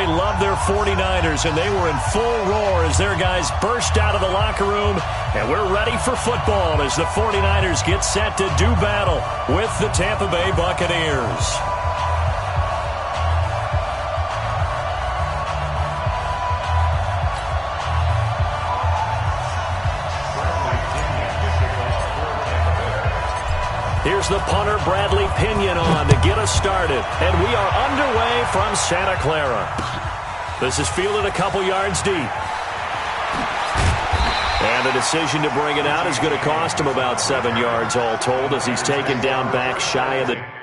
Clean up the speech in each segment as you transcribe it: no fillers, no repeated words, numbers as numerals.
Bay love their 49ers, and they were in full roar as their guys burst out of the locker room. And we're ready for football as the 49ers get set to do battle with the Tampa Bay Buccaneers. Here's the punter, Bradley Pinion, on to get us started. And we are underway from Santa Clara. This is fielded a couple yards deep. And the decision to bring it out is going to cost him about 7 yards all told as he's taken down back shy of the...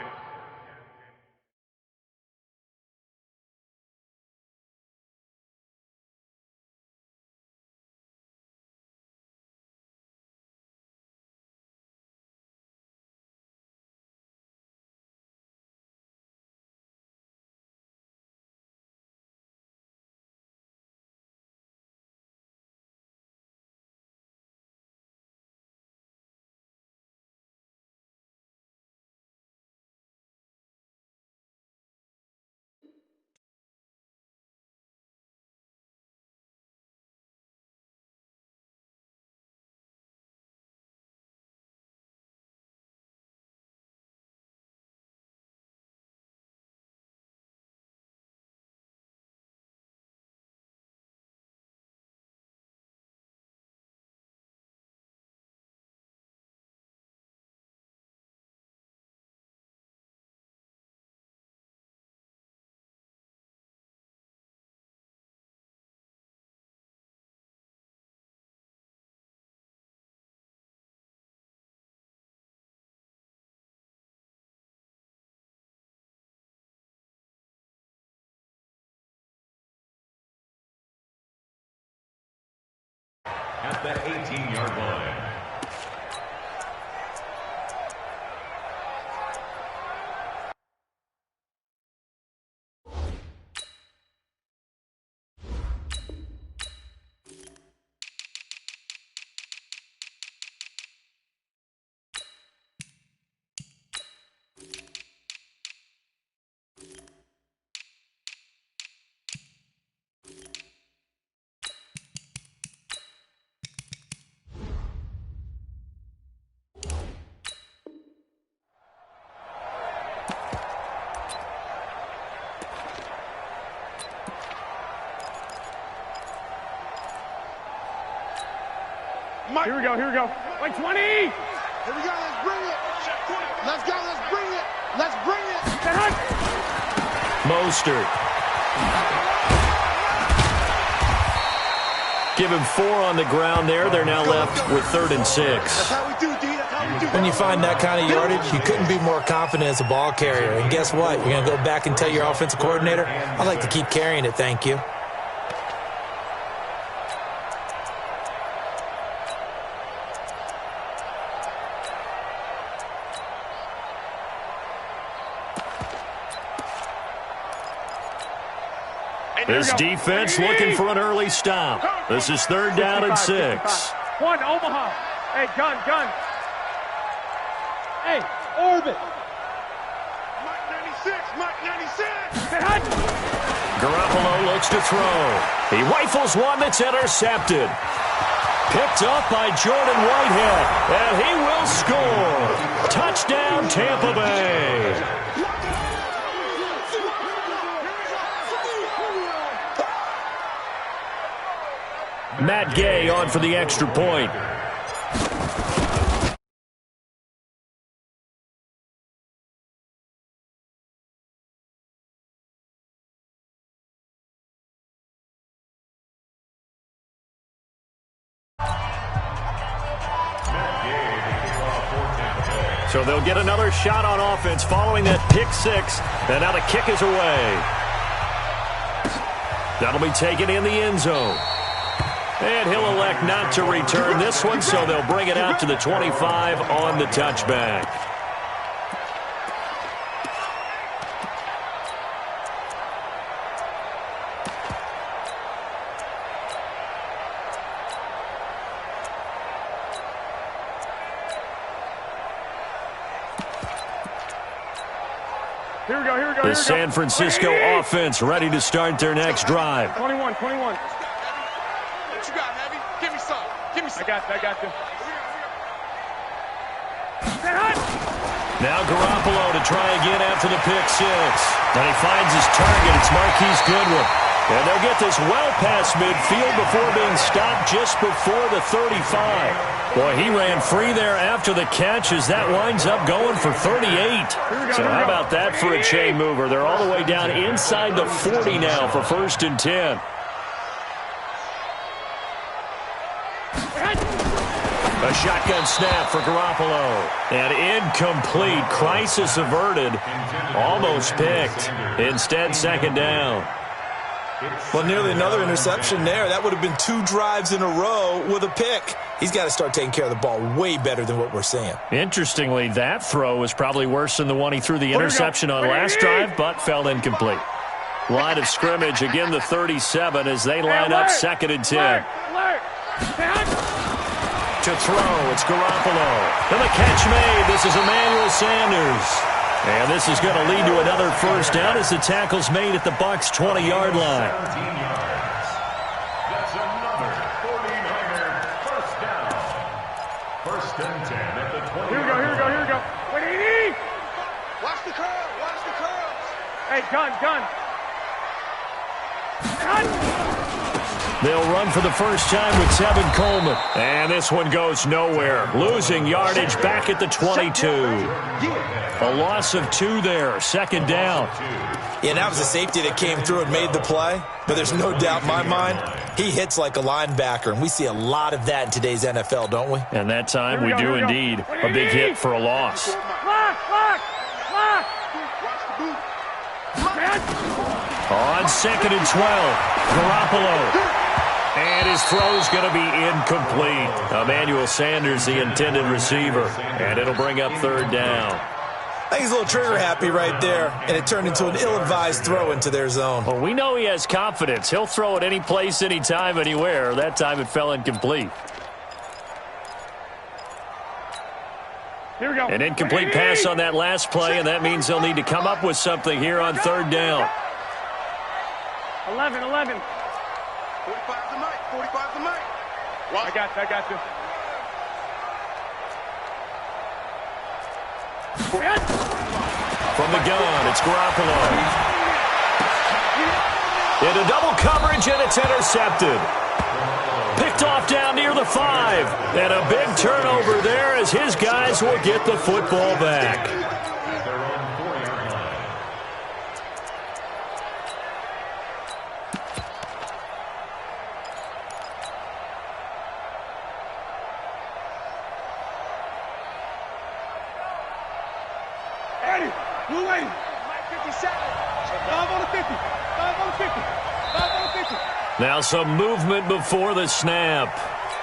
At the 18-yard line. Here we go, here we go. Like 20! Here we go, let's bring it! Let's go, let's bring it! Let's bring it! Mostert. Give him 4 on the ground there. They're now left with 3rd and 6. That's how we do, D. That's how we do. When you find that kind of yardage, you couldn't be more confident as a ball carrier. And guess what? You're going to go back and tell your offensive coordinator, I'd like to keep carrying it, thank you. This defense looking for an early stop. This is 3rd down and 6. 1, Omaha. Hey, gun. Hey, orbit. Mike 96, Mike 96. Hey, hut. Garoppolo looks to throw. He rifles one that's intercepted. Picked up by Jordan Whitehead, and he will score. Touchdown, Tampa Bay. Matt Gay on for the extra point. So they'll get another shot on offense following that pick 6. And now the kick is away. That'll be taken in the end zone. And he'll elect not to return this one, so they'll bring it out to the 25 on the touchback. Here we go, here we go, The San Francisco offense ready to start their next drive. 21. What you got, Heavy? Give me some. Give me some. I got you. Now Garoppolo to try again after the pick six. And he finds his target. It's Marquise Goodwin. And they'll get this well past midfield before being stopped just before the 35. Boy, he ran free there after the catch as that winds up going for 38. So how about that for a chain mover? They're all the way down inside the 40 now for 1st and 10. A shotgun snap for Garoppolo. And incomplete. Crisis averted. Almost picked. Instead, 2nd down. Well, nearly another interception there. That would have been 2 drives in a row with a pick. He's got to start taking care of the ball way better than what we're seeing. Interestingly, that throw was probably worse than the one he threw the interception on last drive, but fell incomplete. Line of scrimmage, again the 37 as they line up 2nd and 10. To throw, it's Garoppolo. And the catch made. This is Emmanuel Sanders. And this is going to lead to another 1st down as the tackle's made at the Bucs' 20-yard line. 17 yards. That's another 49er 1st down. 1st and 10 at the 20. Here we go. Wait, Watch the curl. Watch the curls. Hey, gun. They'll run for the first time with Tevin Coleman. And this one goes nowhere. Losing yardage back at the 22. A loss of 2 there. 2nd down. Yeah, that was a safety that came through and made the play. But there's no doubt in my mind, he hits like a linebacker. And we see a lot of that in today's NFL, don't we? And that time we do indeed. A big hit for a loss. Lock. On 2nd and 12. Garoppolo. And his throw's going to be incomplete. Emmanuel Sanders, the intended receiver. And it'll bring up 3rd down. I think he's a little trigger happy right there. And it turned into an ill-advised throw into their zone. Well, we know he has confidence. He'll throw it any place, anytime, anywhere. That time it fell incomplete. Here we go. An incomplete pass on that last play, and that means they'll need to come up with something here on 3rd down. 11. 45 to Mike. 45 to Mike. I got you. From the gun, it's Garoppolo. Into double coverage, and it's intercepted. Picked off down near the 5. And a big turnover there as his guys will get the football back. Blue lane. 57. 5 on the 50. 5 on the 50. 5 on the 50. Now some movement before the snap.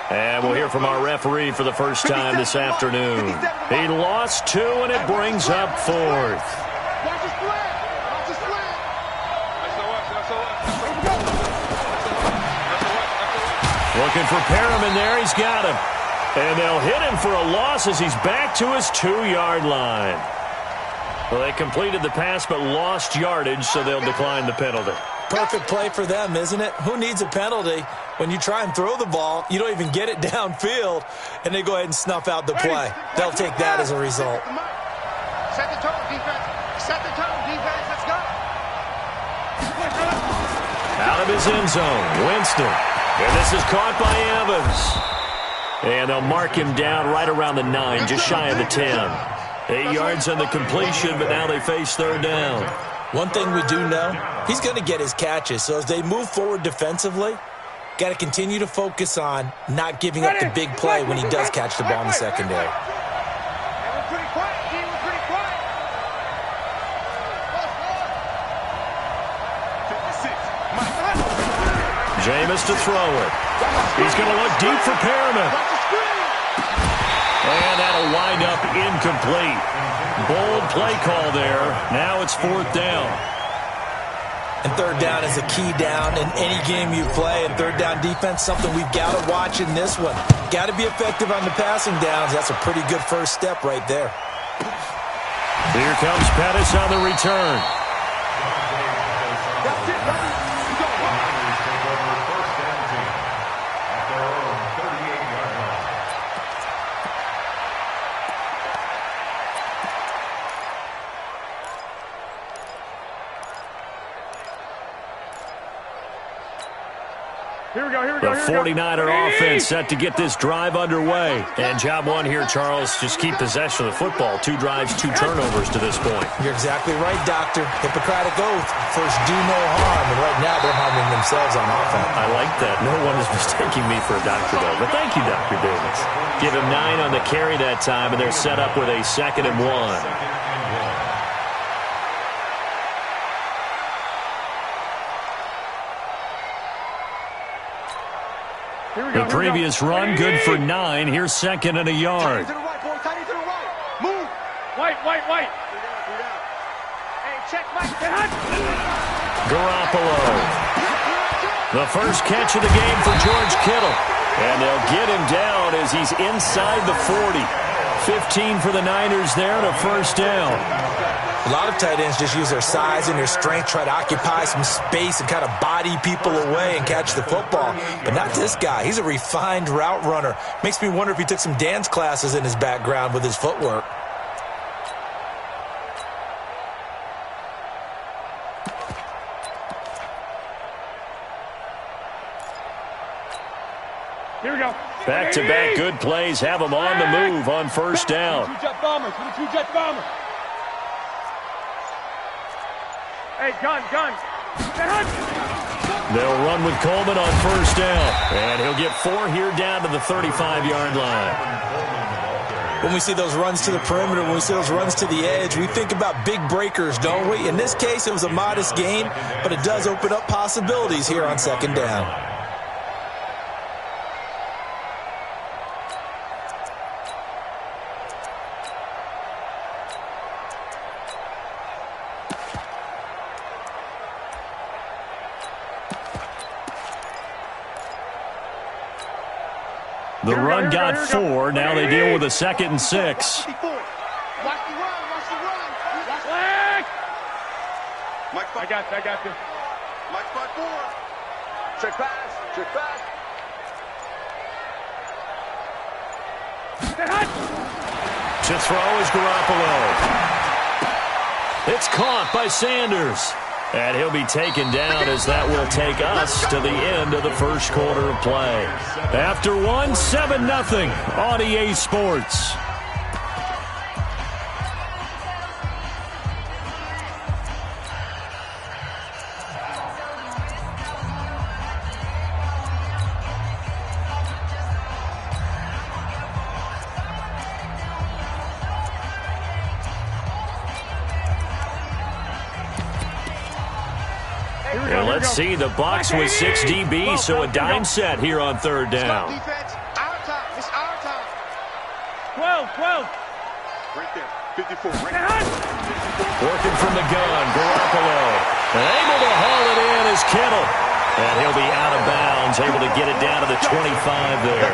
And we'll hear from our referee for the first time this afternoon. He lost 2, and it brings up 4th. Watch his flag. Watch his flag. Looking for Perriman there. He's got him. And they'll hit him for a loss as he's back to his 2-yard line. Well, they completed the pass but lost yardage, so they'll decline the penalty. Perfect play for them, isn't it? Who needs a penalty? When you try and throw the ball, you don't even get it downfield, and they go ahead and snuff out the play. They'll take that as a result. Set the tone, defense. Set the tone, defense. Let's go. Out of his end zone, Winston. And this is caught by Evans. And they'll mark him down right around the 9, just shy of the 10. 8 yards on the completion, but now they face 3rd down. One thing we do know, he's going to get his catches. So as they move forward defensively, got to continue to focus on not giving up the big play when he does catch the ball in the secondary. We're pretty quiet, team. We're pretty quiet. Jameis to throw it. He's going to look deep for Perriman. And that'll wind up incomplete. Bold play call there. Now it's 4th down. And 3rd down is a key down in any game you play. And 3rd down defense, something we've got to watch in this one. Got to be effective on the passing downs. That's a pretty good first step right there. Here comes Pettis on the return. That's it, buddy. You go. Niners take over first and 10 at their own 38-yard line. Here we go, here we The go, here we go. 49er offense set to get this drive underway. And job one here, Charles, just keep possession of the football. 2 drives, 2 turnovers to this point. You're exactly right, Doctor. Hippocratic oath. First, do no harm. And right now, they're harming themselves on offense. I like that. No one is mistaking me for a doctor, though. But thank you, Dr. Davis. Give him 9 on the carry that time, and they're set up with a 2nd and 1. The previous run, good for 9. Here's 2nd and a yard. To the right, boys. Tight to the right. Move. White. Hey, check Mike. Garoppolo. The first catch of the game for George Kittle. And they'll get him down as he's inside the 40. 15 for the Niners there and a first down. A lot of tight ends just use their size and their strength, try to occupy some space and kind of body people away and catch the football. But not this guy. He's a refined route runner. Makes me wonder if he took some dance classes in his background with his footwork. Here we go. Back-to-back good plays have them on the move on first down. Two-jet bombers. For the two-jet bomber. Hey, gun. They'll run with Coleman on first down. And he'll get 4 here down to the 35-yard line. When we see those runs to the perimeter, when we see those runs to the edge, we think about big breakers, don't we? In this case, it was a modest gain, but it does open up possibilities here on 2nd down. The run got 4. Now they deal with a 2nd and 6. Watch the run. Mike, I got this. Mike 5-4. Check pass. To throw is Garoppolo. It's caught by Sanders. And he'll be taken down as that will take us to the end of the first quarter of play. After 1, 7-0 on EA Sports. And let's see, the box was 6 DB, so a dime set here on 3rd down. Defense, our time. It's our time. 12. Right there. 54. Right Working from the gun, Garoppolo. And able to haul it in is Kittle. And he'll be out of bounds, able to get it down to the 25 there.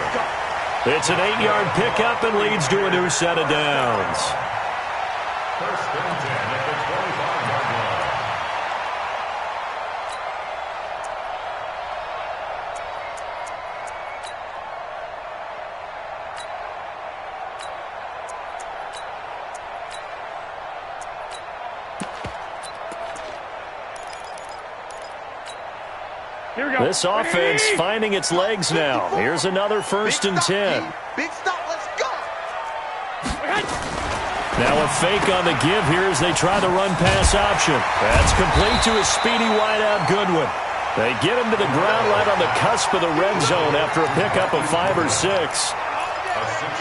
It's an 8-yard pickup and leads to a new set of downs. First and 10 at the 25-yard line. Here we go. This offense finding its legs now. Here's another 1st and 10. Big stop. Let's go. Now a fake on the give here as they try the run-pass option. That's complete to a speedy wideout Goodwin. They get him to the ground right on the cusp of the red zone after a pickup of 5 or 6.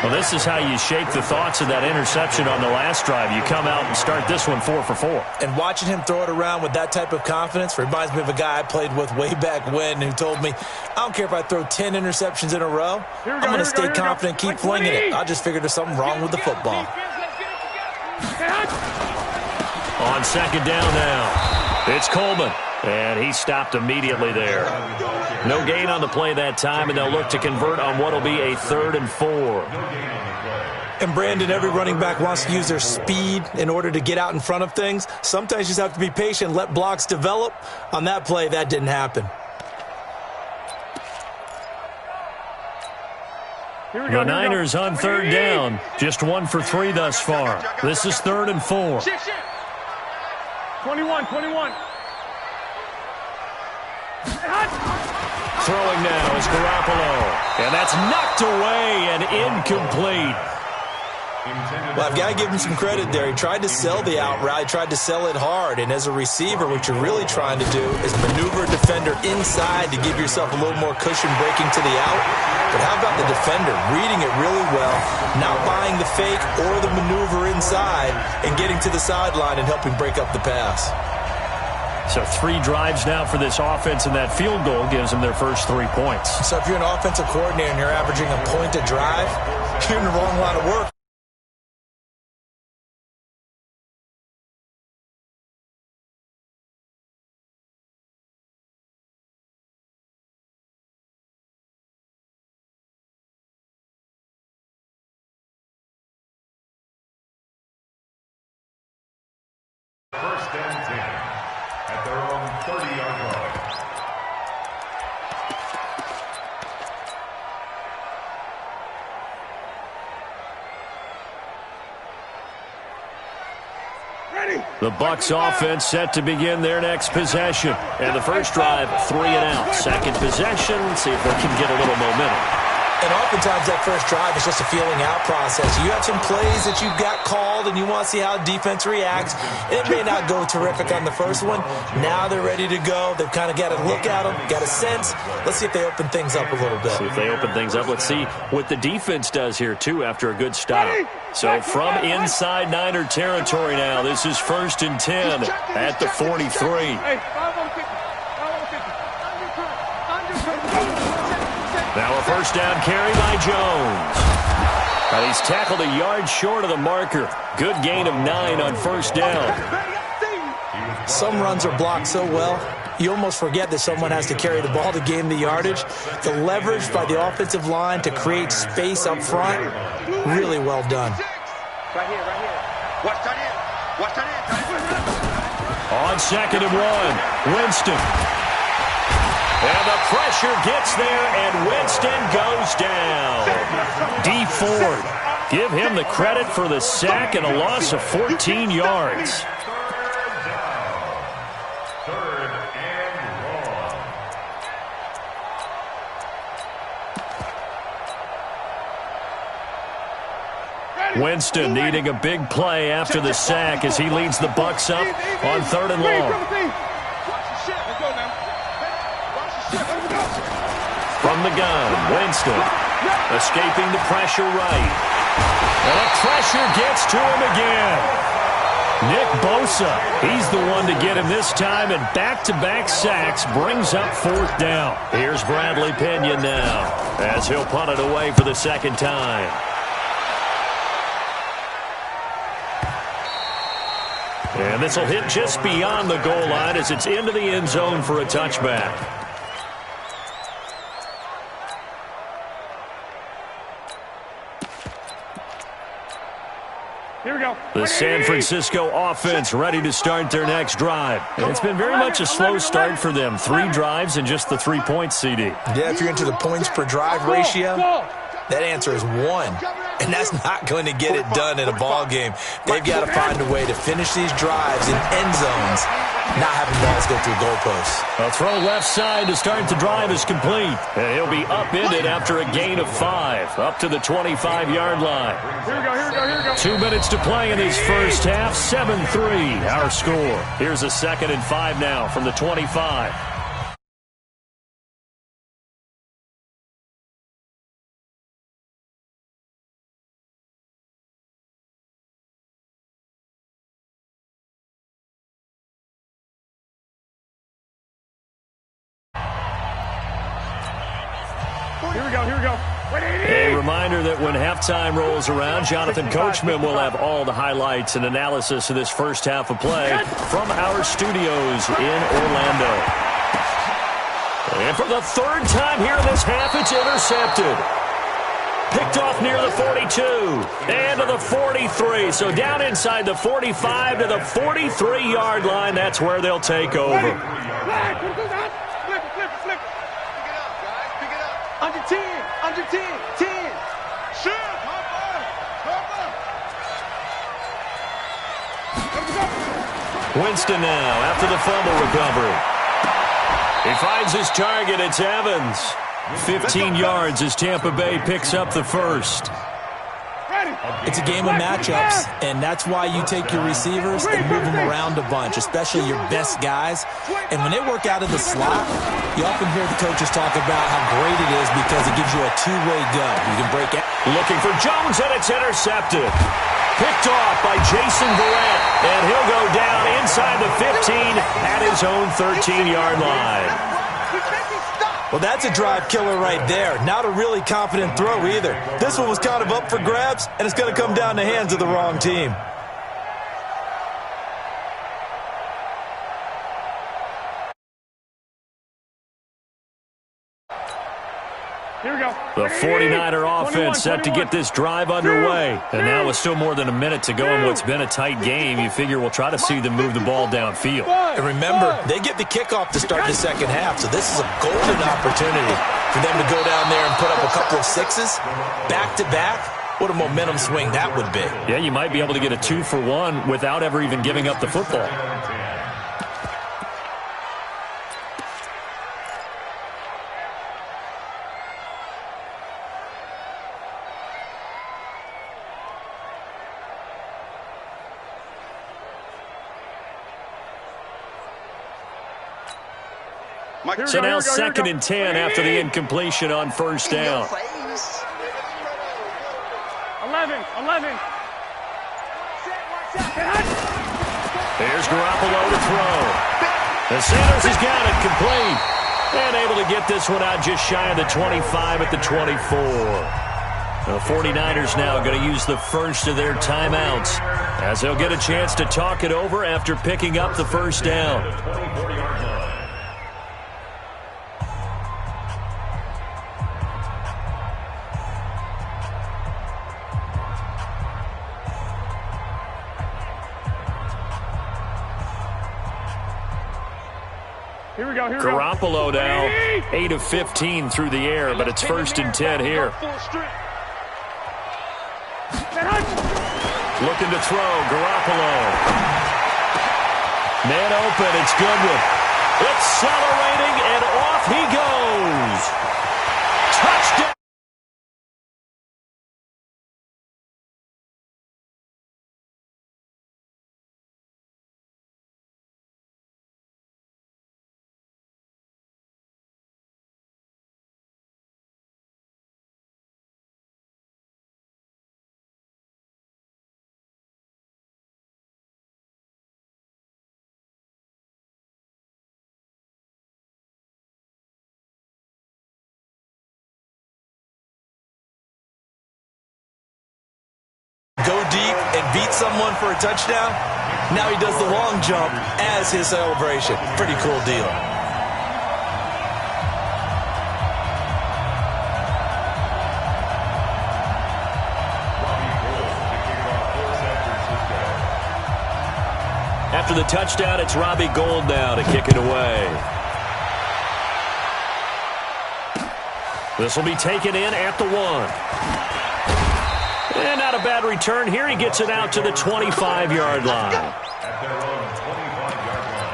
Well, this is how you shape the thoughts of that interception on the last drive. You come out and start this one 4 for 4. And watching him throw it around with that type of confidence reminds me of a guy I played with way back when who told me, I don't care if I throw 10 interceptions in a row. I'm going to stay confident, keep flinging it. I just figured there's something wrong with the football. On 2nd down now, it's Coleman. And he stopped immediately there. No gain on the play that time, and they'll look to convert on what will be a 3rd and 4. And Brandon, every running back wants to use their speed in order to get out in front of things. Sometimes you just have to be patient, let blocks develop. On that play, that didn't happen. The Niners on third down. Just 1 for 3 thus far. This is 3rd and 4. 21. Throwing now is Garoppolo. And that's knocked away and incomplete. Well, I've got to give him some credit there. He tried to sell the out route. He tried to sell it hard. And as a receiver, what you're really trying to do is maneuver a defender inside to give yourself a little more cushion breaking to the out. But how about the defender reading it really well, not buying the fake or the maneuver inside, and getting to the sideline and helping break up the pass? So 3 drives now for this offense, and that field goal gives them their first 3 points. So if you're an offensive coordinator and you're averaging a point a drive, you're in the wrong line of work. First and 10 at their own 30-yard line. The Bucs offense set to begin their next possession. And the first drive, 3 and out. Second possession, see if they can get a little momentum. And oftentimes that first drive is just a feeling out process. You have some plays that you've got called and you want to see how defense reacts. It may not go terrific on the first one. Now they're ready to go. They've kind of got to look at them, got a sense. Let's see if they open things up a little bit. See if they open things up. Let's see what the defense does here, too, after a good stop. So from inside Niner territory now, this is 1st and 10 at the 43. Hey, 5 on 50. Now a first down carry by Jones. Well, he's tackled a yard short of the marker. Good gain of 9 on first down. Some runs are blocked so well, you almost forget that someone has to carry the ball to gain the yardage. The leverage by the offensive line to create space up front, really well done. Right here. Watch that in. Watch that in. On 2nd and 1, Winston. And the pressure gets there, and Winston goes down. D. Ford, give him the credit for the sack and a loss of 14 yards. Third and long. Winston needing a big play after the sack as he leads the Bucs up on 3rd and long. From the gun, Winston escaping the pressure right. And the pressure gets to him again. Nick Bosa, he's the one to get him this time, and back-to-back sacks brings up 4th down. Here's Bradley Pinion now as he'll punt it away for the second time. And this will hit just beyond the goal line as it's into the end zone for a touchback. Here we go. The San Francisco offense ready to start their next drive. It's been very much a slow start for them. 3 drives and just the 3 points, CD. Yeah, if you're into the points per drive ratio, that answer is 1. And that's not going to get it done in a ball game. They've got to find a way to finish these drives in end zones, not having balls go through goalposts. A throw left side to start the drive is complete. And he'll be upended after a gain of 5, up to the 25-yard line. Here we go. 2 minutes to play in this first half. 7-3, our score. Here's a 2nd and 5 now from the 25. Here we go. A reminder that when halftime rolls around, Jonathan Coachman will have all the highlights and analysis of this first half of play from our studios in Orlando. And for the 3rd time here in this half, it's intercepted. Picked off near the 42 and to the 43. So down inside the 45 to the 43-yard line. That's where they'll take over. Flip it. Pick it up, guys. Pick it up. Under 10. 10. Sure. Winston now after the fumble recovery. He finds his target. It's Evans. 15 yards as Tampa Bay picks up the first. It's a game of matchups, and that's why you take your receivers and move them around a bunch, especially your best guys. And when they work out of the slot, you often hear the coaches talk about how great it is because it gives you a two-way go. You can break out. Looking for Jones, and it's intercepted. Picked off by Jason Verrett, and he'll go down inside the 15 at his own 13-yard line. Well, that's a drive killer right there. Not a really confident throw either. This one was kind of up for grabs, and it's going to come down the hands of the wrong team. Here we go. The 49er offense set to get this drive underway. And now with still more than a minute to go in what's been a tight game, you figure we'll try to see them move the ball downfield. And remember, they get the kickoff to start the second half, so this is a golden opportunity for them to go down there and put up a couple of sixes back-to-back. What a momentum swing that would be. Yeah, you might be able to get a 2-for-1 without ever even giving up the football. So now 2nd and 10 after the incompletion on first down. 11. There's Garoppolo to throw. And Sanders has got it complete. And able to get this one out just shy of the 25 at the 24. The 49ers now going to use the first of their timeouts as they'll get a chance to talk it over after picking up the first down. Here we go. Garoppolo now 8 of 15 through the air, but it's 1st and 10 here. Looking to throw, Garoppolo. Man open, it's Goodwin. Accelerating, and off he goes. Touchdown. Go deep and beat someone for a touchdown. Now he does the long jump as his celebration. Pretty cool deal. After the touchdown, it's Robbie Gould now to kick it away. This will be taken in at the 1. And not a bad return here. He gets it out to the 25-yard line. At their own 25-yard line.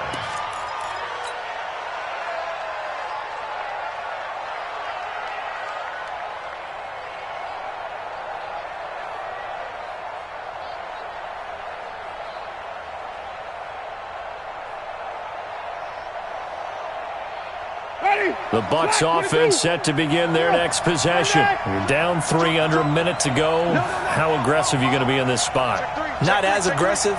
The Bucs offense set to begin their next possession. You're down 3 under a minute to go. How aggressive are you going to be in this spot? Not as aggressive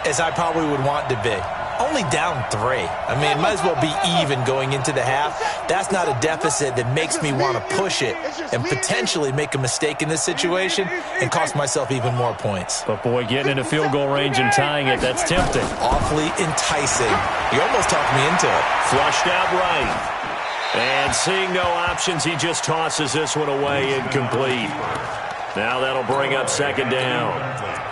as I probably would want to be. Only down 3. I mean, it might as well be even going into the half. That's not a deficit that makes me want to push it and potentially make a mistake in this situation and cost myself even more points. But, boy, getting into field goal range and tying it, that's tempting. Awfully enticing. You almost talked me into it. Flushed out right. And seeing no options, he just tosses this one away incomplete. Now that'll bring up second down.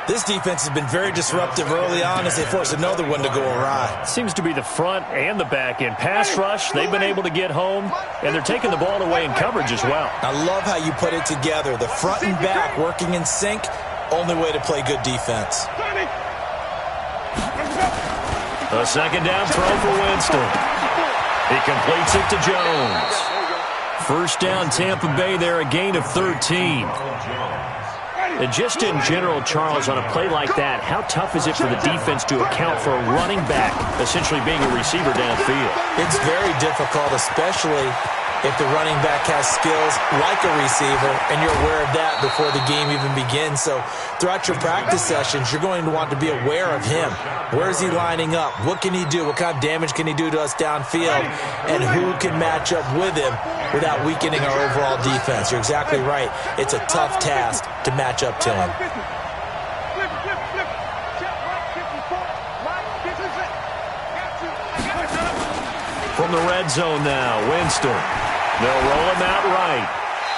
This defense has been very disruptive early on as they force another one to go awry. Seems to be the front and the back end. Pass rush, they've been able to get home, and they're taking the ball away in coverage as well. I love how you put it together. The front and back working in sync, only way to play good defense. A second down throw for Winston. He completes it to Jones. First down, Tampa Bay there, a gain of 13. And just in general, Charles, on a play like that, how tough is it for the defense to account for a running back essentially being a receiver downfield? It's very difficult, especially if the running back has skills like a receiver, and you're aware of that before the game even begins. So throughout your practice sessions, you're going to want to be aware of him. Where is he lining up? What can he do? What kind of damage can he do to us downfield? And who can match up with him without weakening our overall defense? You're exactly right. It's a tough task to match up to him. From the red zone now, Winston. They'll roll him out right.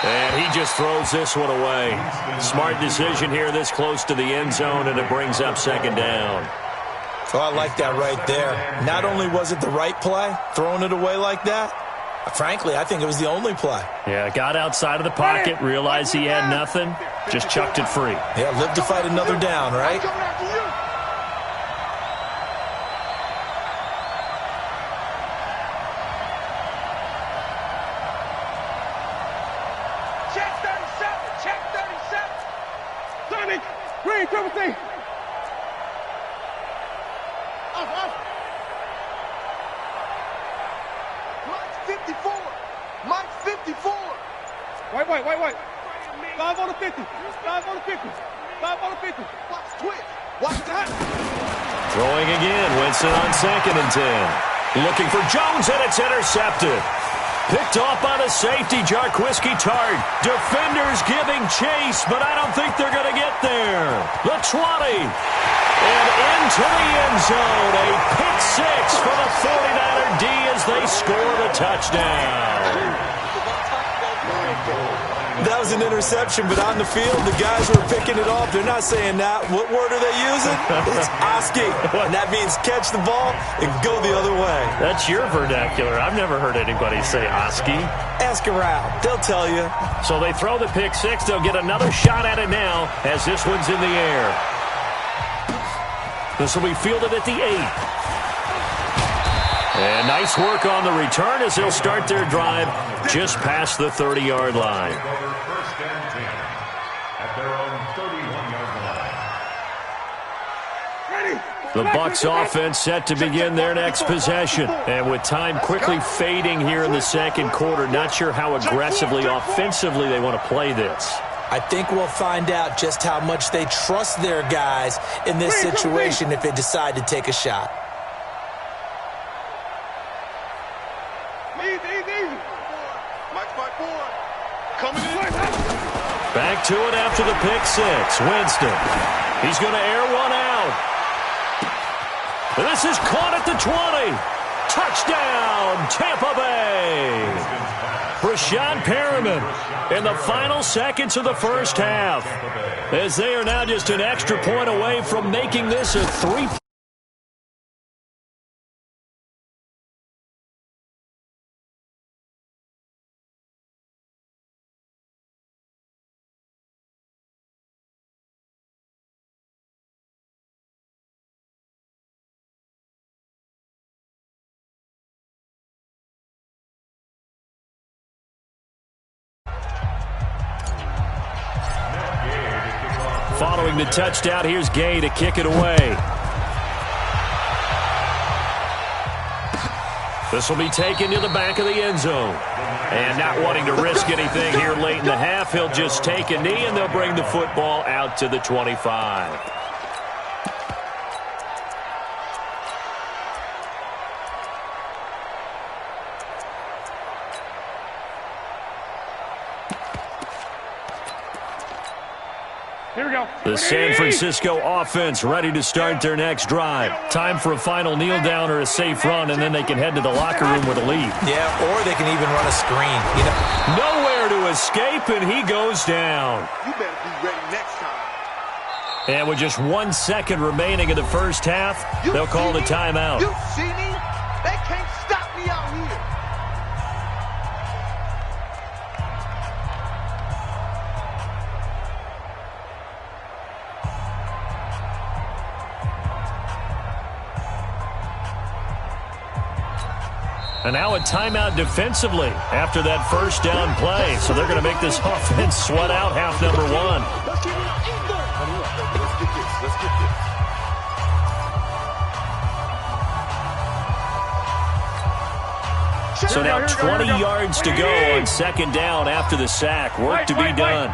And he just throws this one away. Smart decision here this close to the end zone, and it brings up second down. Oh, I like that right there. Not only was it the right play, throwing it away like that, frankly, I think it was the only play. Yeah, got outside of the pocket, realized he had nothing, just chucked it free. Yeah, live to fight another down, right? Green, triple T. Mike's 54. Mike's 54. White. 5 on the 50. 5 on the 50. 5 on the 50. Watch twitch. Watch that. Throwing again. Winston on 2nd and 10. Looking for Jones, and it's intercepted. Picked off by the safety, Jarquiski Tart. Defenders giving chase, but I don't think they're going to get there. The 20. And into the end zone. A pick six for the 49er D as they score the touchdown. That was an interception, but on the field, the guys who are picking it off, they're not saying that. What word are they using? It's Oski, and that means catch the ball and go the other way. That's your vernacular. I've never heard anybody say Oski. Ask around. They'll tell you. So they throw the pick six. They'll get another shot at it now as this one's in the air. This will be fielded at the 8. And nice work on the return as they'll start their drive just past the 30-yard line. First and 10 at their own 31-yard line. The Bucs offense set to begin their next possession. And with time quickly fading here in the second quarter, not sure how aggressively, offensively they want to play this. I think we'll find out just how much they trust their guys in this situation if they decide to take a shot. Back to it after the pick six. Winston. He's going to air one out. This is caught at the 20. Touchdown, Tampa Bay. Breshad Perriman in the final seconds of the first half, as they are now just an extra point away from making this a 3. Following the touchdown, here's Gay to kick it away. This will be taken to the back of the end zone. And not wanting to risk anything here late in the half, he'll just take a knee, and they'll bring the football out to the 25. Here we go. The San Francisco offense ready to start their next drive. Time for a final kneel down or a safe run, and then they can head to the locker room with a lead. Yeah, or they can even run a screen. You know. Nowhere to escape, and he goes down. You better be ready next time. And with just 1 second remaining in the first half, they'll call the timeout. You see me? They can't stop me out here. And now a timeout defensively after that first down play. So they're going to make this offense sweat out half number one. Let's get this. So now 20 yards to go on second down after the sack. Work to be done.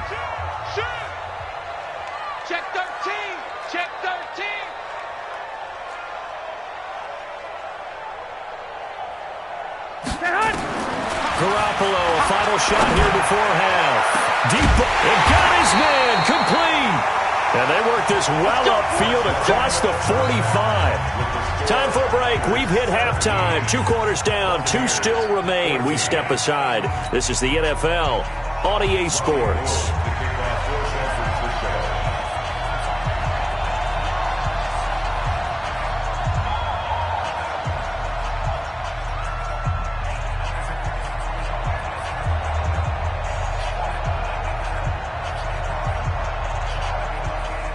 Check 13. Check 13. Garoppolo, a final shot here before half. Deep, and got his man complete. And they work this well upfield across the 45. Time for a break. We've hit halftime. 2 quarters down, 2 still remain. We step aside. This is the NFL on EA Sports.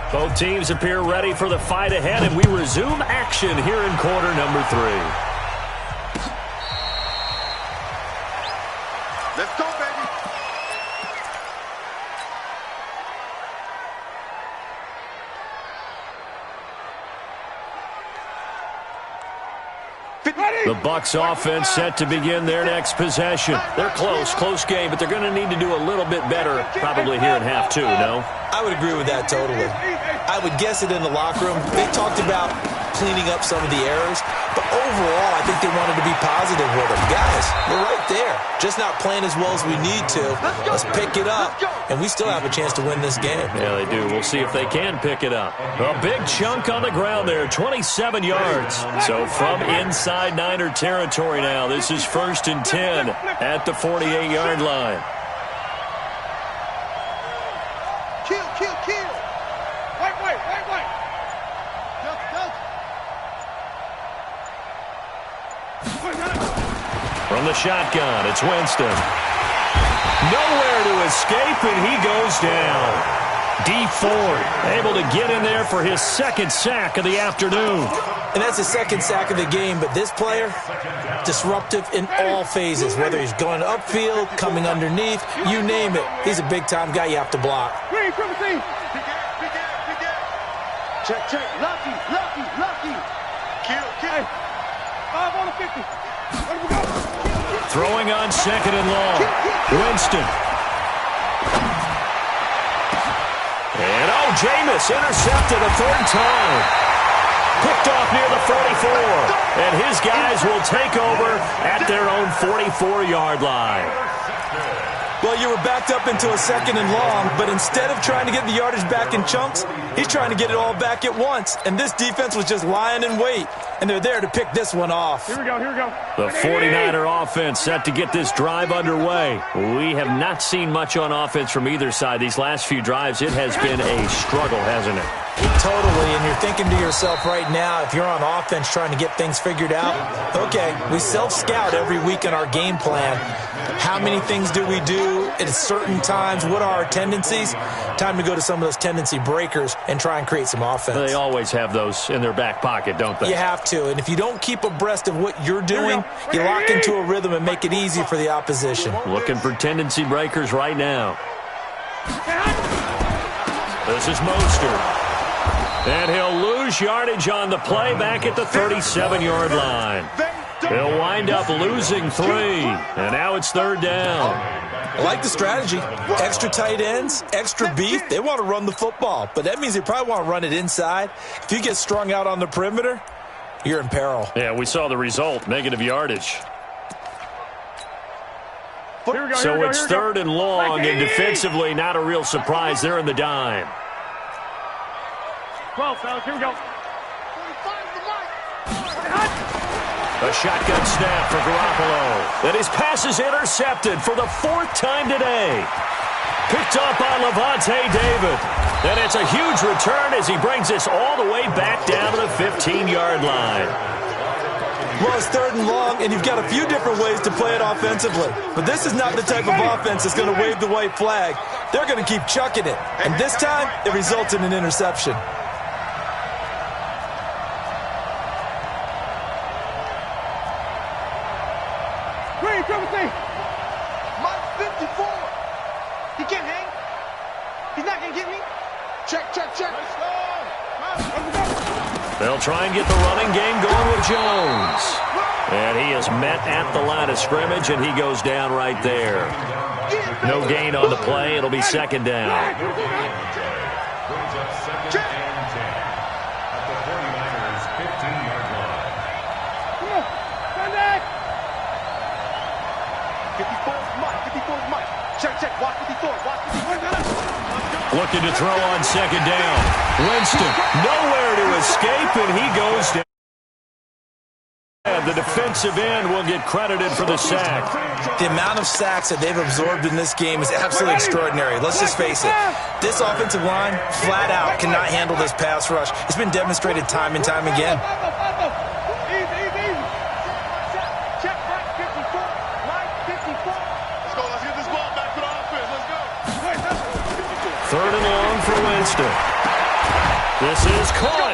Both teams appear ready for the fight ahead, and we resume action here in quarter number 3. Let's go, baby. The Bucs offense set to begin their next possession. They're close game, but they're going to need to do a little bit better probably here in half 2, no? I would agree with that totally. I would guess it in the locker room. They talked about cleaning up some of the errors, but overall, I think they wanted to be positive with them. Guys, we're right there. Just not playing as well as we need to. Let's pick it up, and we still have a chance to win this game. Yeah, they do. We'll see if they can pick it up. A big chunk on the ground there, 27 yards. So from inside Niner territory now, this is 1st and 10 at the 48-yard line. Kill. Wait. From the shotgun, it's Winston. Nowhere to escape, and he goes down. Dee Ford able to get in there for his 2nd sack of the afternoon. And that's his 2nd sack of the game, but this player, disruptive in all phases, whether he's going upfield, coming underneath, you name it. He's a big-time guy you have to block. Green, triple team. Check. Lucky. Kill. Hey, 5 on the 50. Where do we go? Throwing on 2nd and long. Winston. And Jameis intercepted a 3rd time. Picked off near the 44. And his guys will take over at their own 44-yard line. Well, you were backed up into a 2nd and long, but instead of trying to get the yardage back in chunks, he's trying to get it all back at once. And this defense was just lying in wait, and they're there to pick this one off. Here we go. The 49er offense set to get this drive underway. We have not seen much on offense from either side. These last few drives, it has been a struggle, hasn't it? Totally, and you're thinking to yourself right now, if you're on offense trying to get things figured out, okay, we self-scout every week in our game plan. How many things do we do at certain times? What are our tendencies? Time to go to some of those tendency breakers and try and create some offense. They always have those in their back pocket, don't they? You have to, and if you don't keep abreast of what you're doing, you lock into a rhythm and make it easy for the opposition. Looking for tendency breakers right now. This is Mostert. And he'll lose yardage on the play back at the 37-yard line. He'll wind up losing 3. And now it's 3rd down. I like the strategy. Extra tight ends, extra beef. They want to run the football, but that means they probably want to run it inside. If you get strung out on the perimeter, you're in peril. Yeah, we saw the result, negative yardage. Here we go. So it's 3rd and long, and defensively not a real surprise. They're in the dime. 12, fellas. Here we go. 45 the mic. A shotgun snap for Garoppolo. And his pass is intercepted for the 4th time today. Picked up by Lavonte David. And it's a huge return as he brings us all the way back down to the 15-yard line. Well, it's 3rd and long, and you've got a few different ways to play it offensively. But this is not the type of offense that's going to wave the white flag. They're going to keep chucking it. And this time, it results in an interception. Green, triple T. Mike 54. He can't hang. He's not going to get me. Check, check, check. They'll try and get the running game going with Jones. And he is met at the line of scrimmage, and he goes down right there. No gain on the play. It'll be 2nd down. Brings up 2nd and 10 at the 49ers' 15-yard line. Come on. Stand back. 54's Mike. 54's Mike. Check, check. Watch 54. Watch 54. Looking to throw on 2nd down. Winston, nowhere to escape, and he goes down. The defensive end will get credited for the sack. The amount of sacks that they've absorbed in this game is absolutely extraordinary. Let's just face it. This offensive line, flat out, cannot handle this pass rush. It's been demonstrated time and time again. Easy. Check, Mike 54. Mike 54. Let's go. Let's get this ball back to the offense. Let's go. 3rd and long for Winston. This is caught.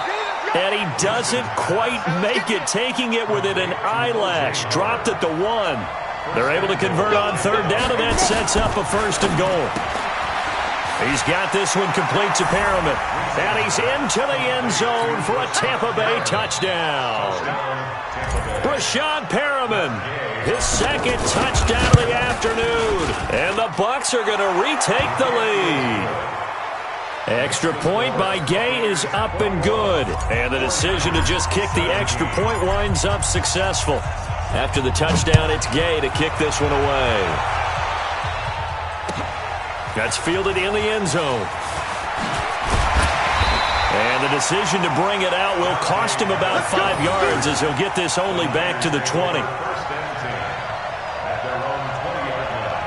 And he doesn't quite make it, taking it within an eyelash. Dropped at the 1. They're able to convert on 3rd down, and that sets up a 1st and goal. He's got this one complete to Perriman. And he's into the end zone for a Tampa Bay touchdown. Breshad Perriman, his 2nd touchdown of the afternoon. And the Bucs are going to retake the lead. Extra point by Gay is up and good. And the decision to just kick the extra point winds up successful. After the touchdown, it's Gay to kick this one away. That's fielded in the end zone. And the decision to bring it out will cost him about 5 yards as he'll get this only back to the 20. 1st and 10 at their own 20-yard line.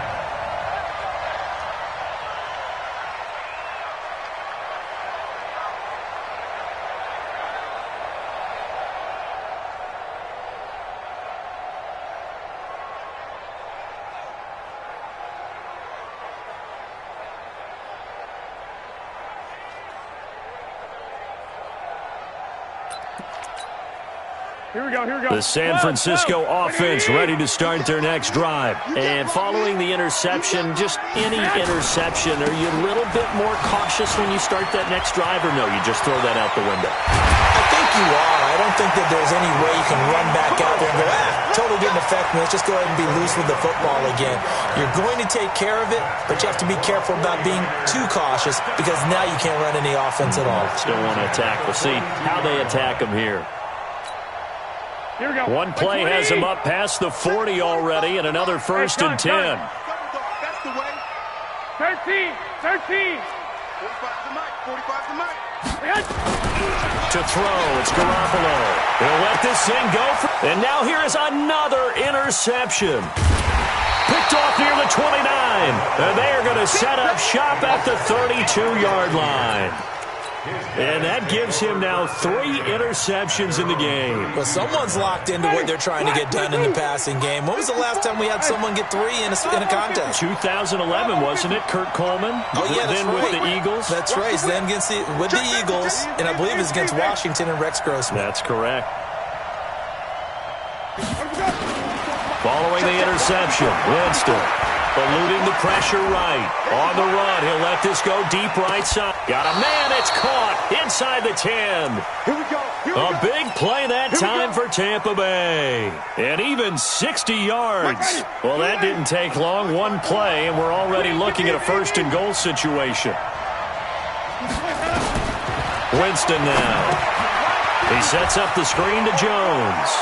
Here we go. The San Francisco offense ready to start their next drive. And following the interception, just any interception, are you a little bit more cautious when you start that next drive, or no, you just throw that out the window? I think you are. I don't think that there's any way you can run back out there and go, totally didn't affect me. Let's just go ahead and be loose with the football again. You're going to take care of it, but you have to be careful about being too cautious because now you can't run any offense at all. Still want to attack. We'll see how they attack them here. Here we go. One play has him up past the 40 already, and another 1st and 10. That's the way. 13. 45's the mic. 45's the mic. To throw, it's Garoppolo. He'll let this thing go. And now here is another interception. Picked off near the 29. And they are going to set up shop at the 32-yard line. And that gives him now 3 interceptions in the game. Well, someone's locked into what they're trying to get done in the passing game. When was the last time we had someone get 3 in a contest? 2011, wasn't it? Kurt Coleman? Oh, yeah, that's then right. with the Eagles? That's right. Then with the Eagles, and I believe it's against Washington and Rex Grossman. That's correct. Following the interception, Winston eluding the pressure right. On the run, he'll let this go deep right side. Got a man, it's caught inside the 10. Here we go. A big play that time for Tampa Bay. And even 60 yards. Well, that didn't take long. One play, and we're already looking at a 1st and goal situation. Winston now. He sets up the screen to Jones.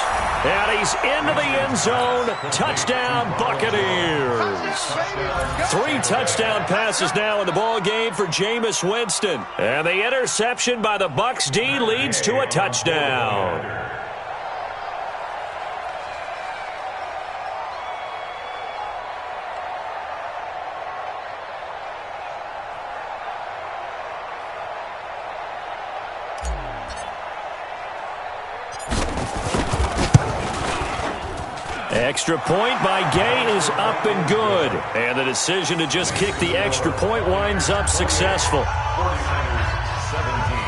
And he's into the end zone. Touchdown, Buccaneers. 3 touchdown passes now in the ball game for Jameis Winston. And the interception by the Bucs D leads to a touchdown. Extra point by Gay is up and good. And the decision to just kick the extra point winds up successful. 49ers 17.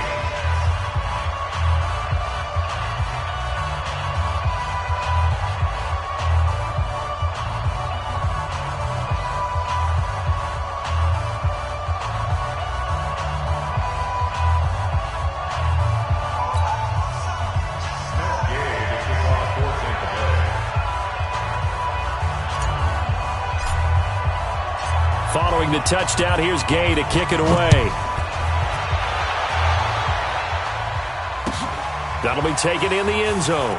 Following the touchdown, here's Gay to kick it away. That'll be taken in the end zone.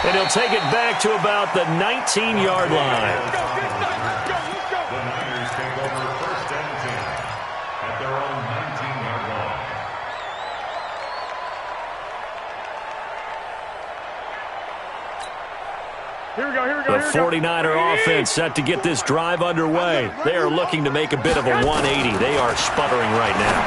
And he'll take it back to about the 19-yard line. The Niners take over 1st and 10 at their own 19-yard line. Here we go, here we go, The here we go. 49er offense set to get this drive underway. They are looking to make a bit of a 180. They are sputtering right now.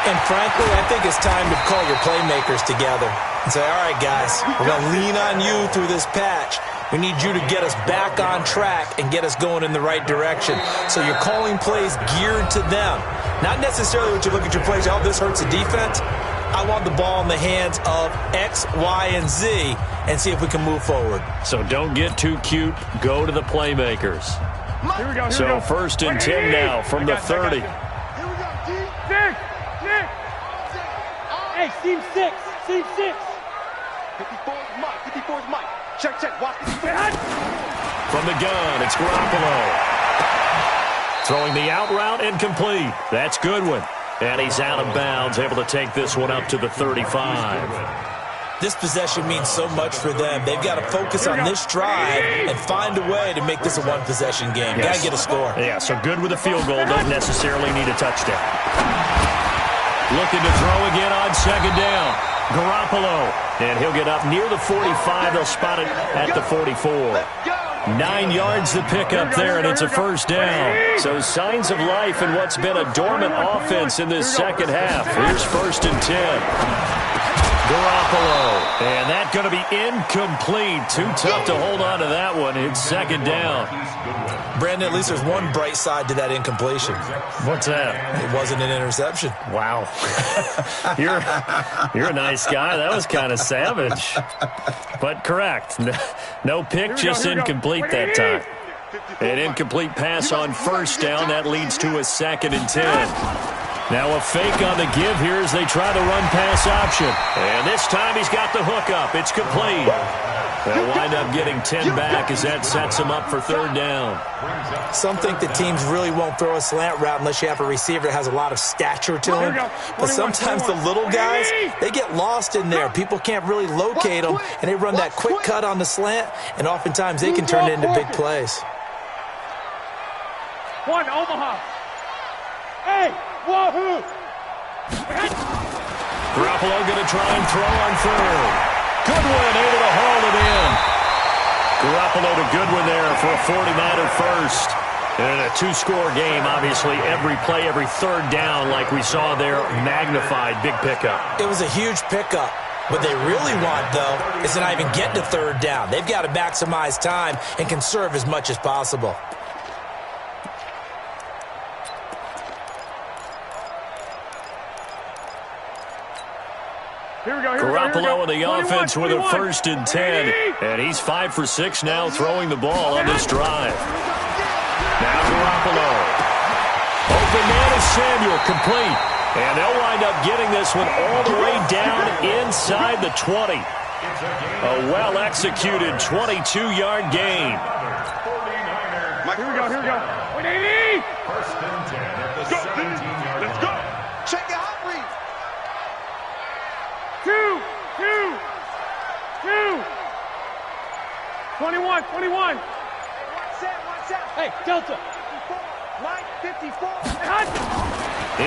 And frankly, I think it's time to call your playmakers together and say, all right, guys, we're going to lean on you through this patch. We need you to get us back on track and get us going in the right direction. So you're calling plays geared to them. Not necessarily what you look at your plays, oh, this hurts the defense. I want the ball in the hands of X, Y, and Z and see if we can move forward. So don't get too cute. Go to the playmakers. Here we go, here So we go. 1st and 10 now from the 30. Here we go, G. Nick. Hey, seam 6. Seam 6. 54 is Mike. 54 is Mike. Check, check. Watch this. From the gun, it's Garoppolo. Throwing the out route and complete. That's Goodwin. And he's out of bounds, able to take this one up to the 35. This possession means so much for them. They've got to focus on this drive and find a way to make this a one-possession game. Yes. Got to get a score. Yeah, so good with a field goal. Don't necessarily need a touchdown. Looking to throw again on 2nd down. Garoppolo. And he'll get up near the 45. They'll spot it at the 44. 9 yards to pick up there, and it's a 1st down. So signs of life in what's been a dormant offense in this second half. Here's 1st and 10. Garoppolo. And that's going to be incomplete. Too tough to hold on to that one. It's 2nd down. Brandon, at least there's one bright side to that incompletion. What's that? It wasn't an interception. Wow. You're a nice guy. That was kind of savage. But correct. No pick, just incomplete that time. An incomplete pass on 1st down. That leads to a 2nd and 10. Now a fake on the give here as they try the run-pass option. And this time he's got the hook up. It's complete. They'll wind up getting 10 back as that sets him up for 3rd down. Some think that teams really won't throw a slant route unless you have a receiver that has a lot of stature to him. But sometimes the little guys, they get lost in there. People can't really locate them, and they run that quick cut on the slant, and oftentimes they can turn it into big plays. One, Omaha. Hey, wahoo! Garoppolo going to try and throw on 3rd. Goodwin able to haul it in. Garoppolo to Goodwin there for a 49er first. And a 2-score game, obviously, every play, every 3rd down, like we saw there, magnified, big pickup. It was a huge pickup. What they really want, though, is to not even get to 3rd down. They've got to maximize time and conserve as much as possible. Here we go, Garoppolo in the 21, offense with a 21. 1st and 10. And he's 5 for 6 now throwing the ball on this drive. Now Garoppolo. Open man is Samuel, complete. And they'll wind up getting this one all the way down inside the 20. A well-executed 22-yard gain. Here we go, here we go. 180! 1st and 10 at the 17-yard line. Let's go! Check your hot read. 2, 2, 2. 21. One set. Hey, Delta. 54. Mike, 54.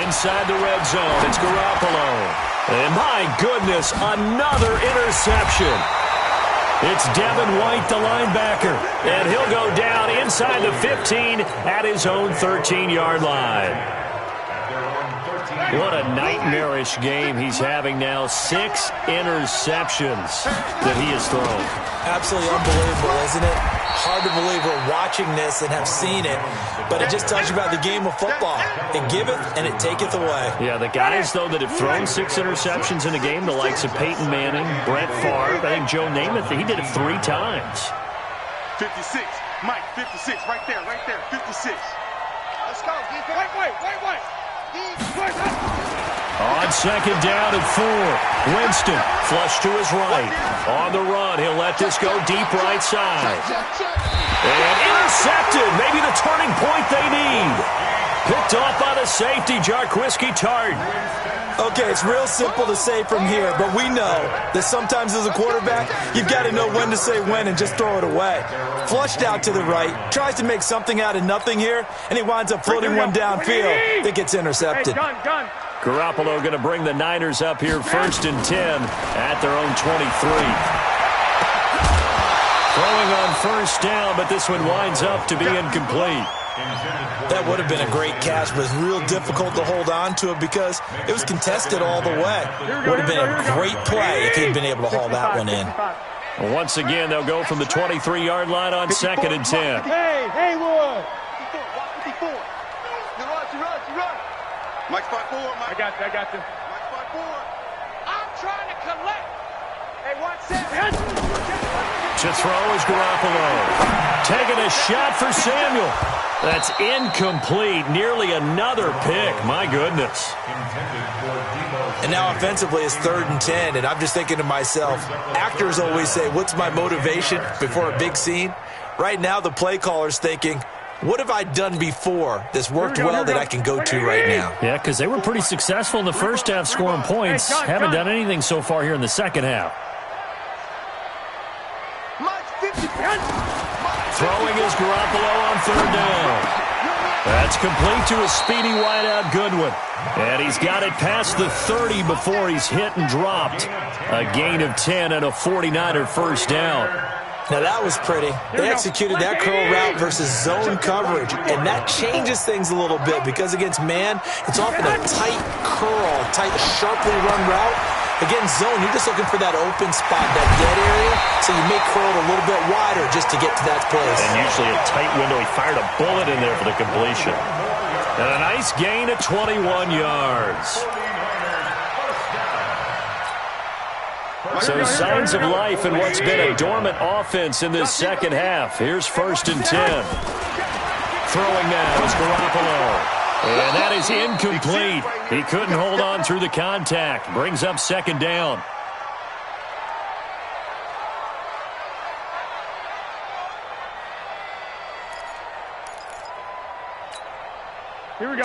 Inside the red zone, it's Garoppolo. And my goodness, another interception. It's Devin White, the linebacker. And he'll go down inside the 15 at his own 13-yard line. What a nightmarish game he's having now. 6 interceptions that he has thrown. Absolutely unbelievable, isn't it? Hard to believe we're watching this and have seen it, but it just tells you about the game of football. It giveth and it taketh away. Yeah, the guys, though, that have thrown 6 interceptions in a game, the likes of Peyton Manning, Brett Favre, I think Joe Namath, he did it 3 times. 56. Mike, 56. Right there. 56. Let's go. Wait. On second down and 4, Winston flush to his right. On the run, he'll let this go deep right side. And intercepted, maybe the turning point they need. Picked off by the safety, Jarquiski Tartt. Okay, it's real simple to say from here, but we know that sometimes as a quarterback, you've got to know when to say when and just throw it away. Flushed out to the right, tries to make something out of nothing here, and he winds up floating one downfield that gets intercepted. Hey, gun. Garoppolo going to bring the Niners up here 1st and 10 at their own 23. Throwing on 1st down, but this one winds up to be incomplete. That would have been a great catch, but it's real difficult to hold on to it because it was contested all the way. Would have been a great play if he'd been able to haul that one in. Once again, they'll go from the 23-yard line on 2nd and 10. Hey, Haywood. 54. You run. Mike, spot 4. I got you. Mike, spot 4. I'm trying to collect. Hey, 1 set. To throw is Garoppolo. Taking a shot for Samuel. That's incomplete. Nearly another pick. My goodness. And now offensively it's 3rd and 10, and I'm just thinking to myself, actors always say, what's my motivation before a big scene? Right now the play caller's thinking, what have I done before that's worked well that I can go to right now? Yeah, because they were pretty successful in the first half scoring points. Haven't done anything so far here in the second half. Throwing is Garoppolo on 3rd down. That's complete to a speedy wideout Goodwin. And he's got it past the 30 before he's hit and dropped. A gain of 10 and a 49er first down. Now that was pretty. They executed that curl route versus zone coverage, and that changes things a little bit because against man, it's often a tight curl, tight, sharply run route. Against zone, you're just looking for that open spot, that dead area, so you may curl it a little bit wider just to get to that place. And usually a tight window. He fired a bullet in there for the completion. And a nice gain of 21 yards. So signs of life in what's been a dormant offense in this second half. Here's 1st and 10. Throwing now is Garoppolo. And that is incomplete. He couldn't hold on through the contact. Brings up 2nd down.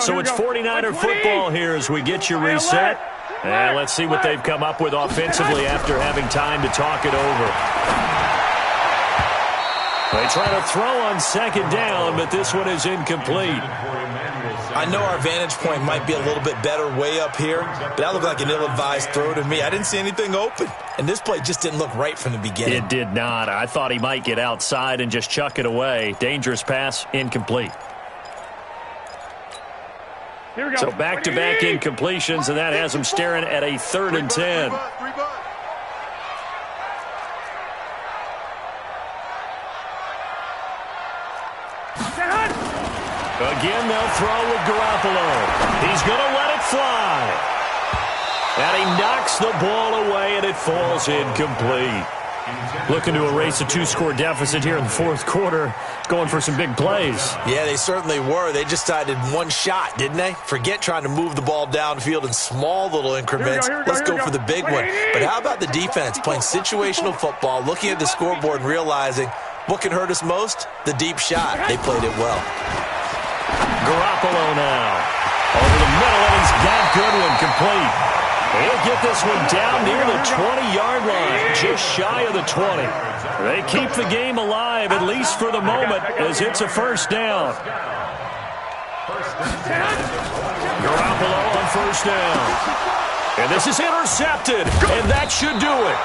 So it's 49er football here as we get you reset. And let's see what they've come up with offensively after having time to talk it over. They try to throw on 2nd down, but this one is incomplete. I know our vantage point might be a little bit better way up here, but that looked like an ill-advised throw to me. I didn't see anything open, and this play just didn't look right from the beginning. It did not. I thought he might get outside and just chuck it away. Dangerous pass, incomplete. Here we go. So back-to-back incompletions, and that has him staring at a 3rd and 10. Again, they'll throw with Garoppolo. He's going to let it fly. And he knocks the ball away, and it falls incomplete. Looking to erase a 2-score deficit here in the 4th quarter, going for some big plays. Yeah, they certainly were. They just decided one shot, didn't they? Forget trying to move the ball downfield in small little increments. Let's go for the big one. But how about the defense playing situational football, looking at the scoreboard and realizing what can hurt us most? The deep shot. They played it well. Garoppolo now. Over the middle, and he's got Goodwin complete. He'll get this one down near the 20-yard line, just shy of the 20. They keep the game alive, at least for the moment, as it's a first down. Garoppolo on first down. And this is intercepted, and that should do it.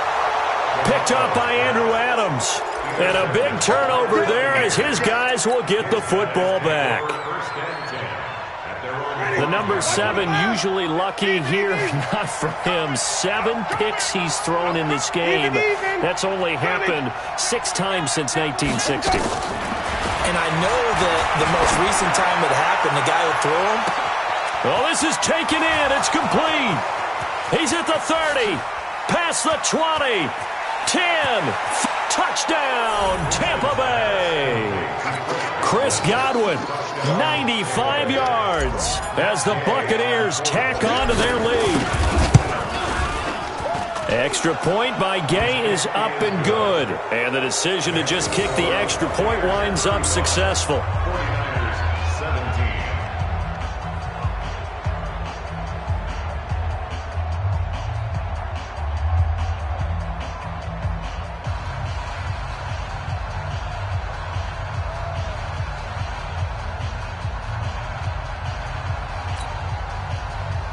Picked up by Andrew Adams. And a big turnover there as his guys will get the football back. The number 7 usually lucky here, not for him. 7 picks he's thrown in this game. That's only happened 6 times since 1960. And I know that the most recent time it happened, the guy who threw him. Well, this is taken in. It's complete. He's at the 30. Past the 20. 10. Touchdown, Tampa Bay. Chris Godwin, 95 yards as the Buccaneers tack on to their lead. Extra point by Gay is up and good. And the decision to just kick the extra point winds up successful.